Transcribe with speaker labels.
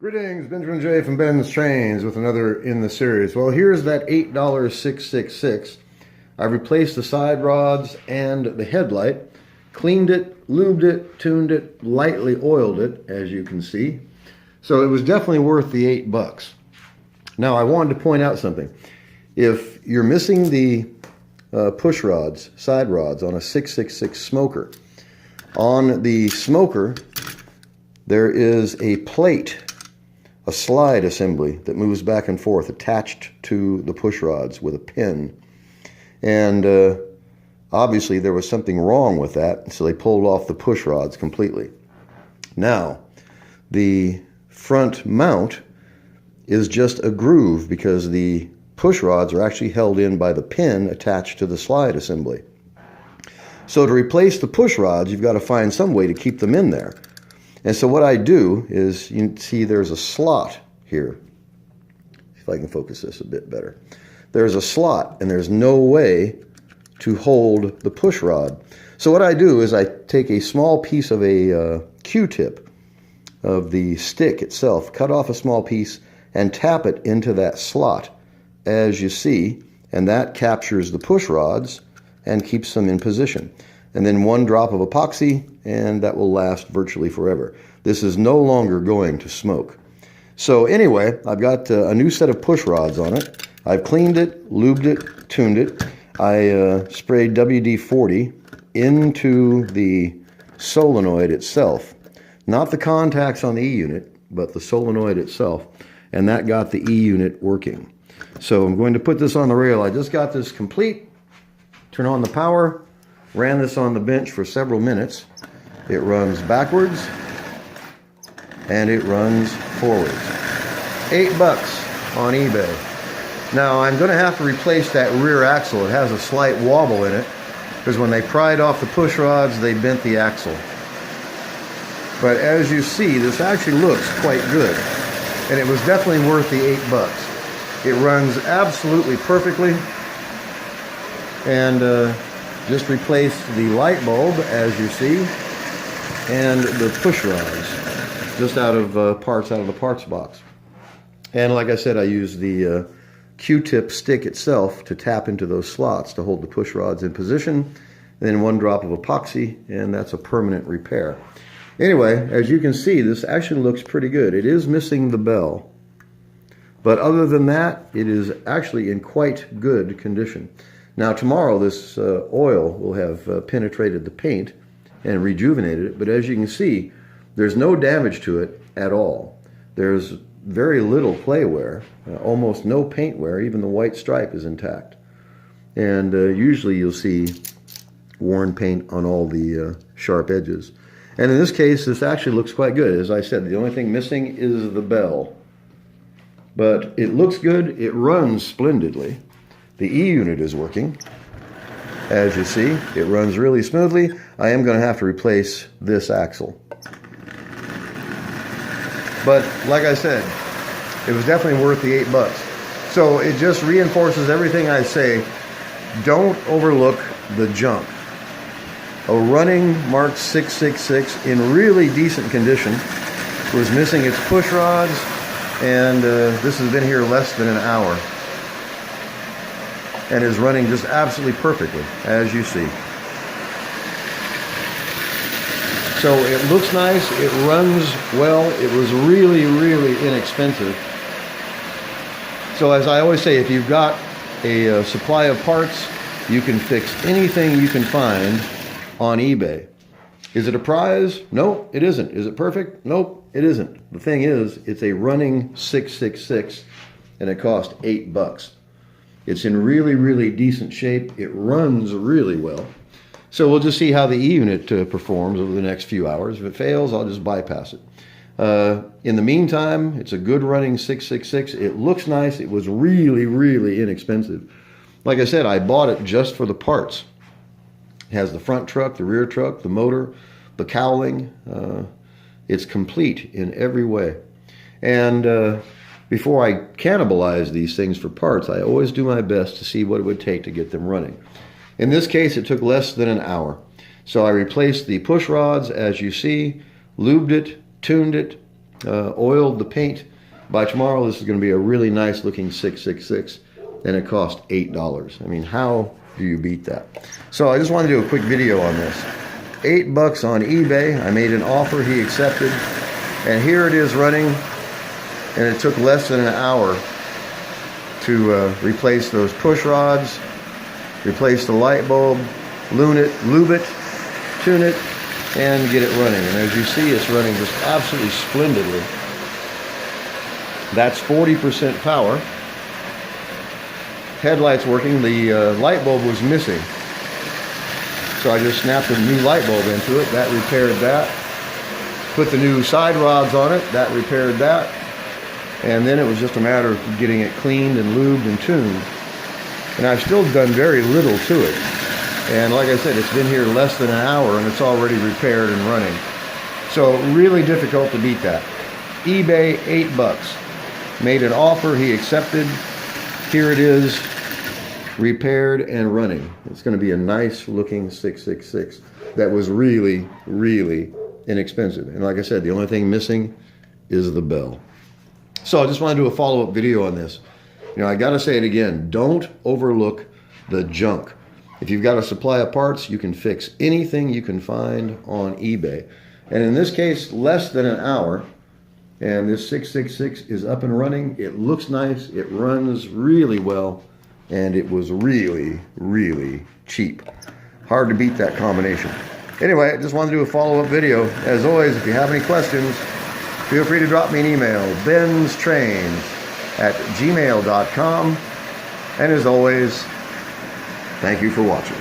Speaker 1: Greetings, Benjamin J. from BENZTRAINZ with another in the series. Well, here's that $8.666. I replaced the side rods and the headlight, cleaned it, lubed it, tuned it, lightly oiled it, as you can see. So it was definitely worth the $8. Now, I wanted to point out something. If you're missing the push rods, side rods on a 666 smoker, on the smoker, there is a plate, a slide assembly that moves back and forth attached to the push rods with a pin. And obviously there was something wrong with that, so they pulled off the push rods completely. Now, the front mount is just a groove because the push rods are actually held in by the pin attached to the slide assembly. So to replace the push rods, you've got to find some way to keep them in there. And so what I do is, you see there's a slot here. If I can focus this a bit better. There's a slot and there's no way to hold the push rod. So what I do is I take a small piece of a Q-tip of the stick itself, cut off a small piece and tap it into that slot, as you see, and that captures the push rods and keeps them in position. And then one drop of epoxy, and that will last virtually forever. This is no longer going to smoke. So anyway, I've got a new set of push rods on it. I've cleaned it, lubed it, tuned it. I sprayed WD-40 into the solenoid itself. Not the contacts on the E-unit, but the solenoid itself. And that got the E-unit working. So I'm going to put this on the rail. I just got this complete. Turn on the power. Ran this on the bench for several minutes. It runs backwards and it runs forwards. $8 on eBay. Now I'm going to have to replace that rear axle. It has a slight wobble in it because when they pried off the push rods, they bent the axle. But as you see, this actually looks quite good, and it was definitely worth the $8. It runs absolutely perfectly, and just replaced the light bulb, as you see, and the push rods, just out of parts out of the parts box. And like I said, I used the Q-tip stick itself to tap into those slots to hold the push rods in position, and then one drop of epoxy, and that's a permanent repair. Anyway, as you can see, this actually looks pretty good. It is missing the bell, but other than that, it is actually in quite good condition. Now tomorrow this oil will have penetrated the paint and rejuvenated it, but as you can see, there's no damage to it at all. There's very little play wear, almost no paint wear, even the white stripe is intact. And usually you'll see worn paint on all the sharp edges. And in this case, this actually looks quite good. As I said, the only thing missing is the bell. But it looks good, it runs splendidly. The E-unit is working. As you see, it runs really smoothly. I am going to have to replace this axle. But like I said, it was definitely worth the $8. So it just reinforces everything I say. Don't overlook the junk. A running Marx 666 in really decent condition was missing its push rods, and this has been here less than an hour. And is running just absolutely perfectly, as you see. So it looks nice, it runs well, it was really, really inexpensive. So as I always say, if you've got a supply of parts, you can fix anything you can find on eBay. Is it a prize? No, it isn't. Is it perfect? Nope, it isn't. The thing is, it's a running 666 and it cost $8. It's in really, really decent shape. It runs really well. So we'll just see how the E-unit performs over the next few hours. If it fails, I'll just bypass it. In the meantime, it's a good running 666. It looks nice. It was really, really inexpensive. Like I said, I bought it just for the parts. It has the front truck, the rear truck, the motor, the cowling. It's complete in every way. And before I cannibalize these things for parts, I always do my best to see what it would take to get them running. In this case, it took less than an hour. So I replaced the push rods, as you see, lubed it, tuned it, oiled the paint. By tomorrow, this is going to be a really nice looking 666, and it cost $8. I mean, how do you beat that? So I just want to do a quick video on this. $8 on eBay. I made an offer, he accepted, and here it is running, and it took less than an hour to replace those push rods, replace the light bulb, lube it, tune it, and get it running. And as you see, it's running just absolutely splendidly. That's 40% power. Headlights working. The light bulb was missing, so I just snapped a new light bulb into it. That repaired that. Put the new side rods on it. That repaired that. And then it was just a matter of getting it cleaned and lubed and tuned. And I've still done very little to it. And like I said, it's been here less than an hour and it's already repaired and running. So really difficult to beat that. eBay, $8. Made an offer, he accepted. Here it is, repaired and running. It's going to be a nice looking 666 that was really, really inexpensive. And like I said, the only thing missing is the bell. So I just want to do a follow-up video on this. You know, I got to say it again, don't overlook the junk. If you've got a supply of parts, you can fix anything you can find on eBay. And in this case, less than an hour. And this 666 is up and running. It looks nice. It runs really well. And it was really, really cheap. Hard to beat that combination. Anyway, I just wanted to do a follow-up video. As always, if you have any questions, feel free to drop me an email, BENZTRAINZ@gmail.com. And as always, thank you for watching.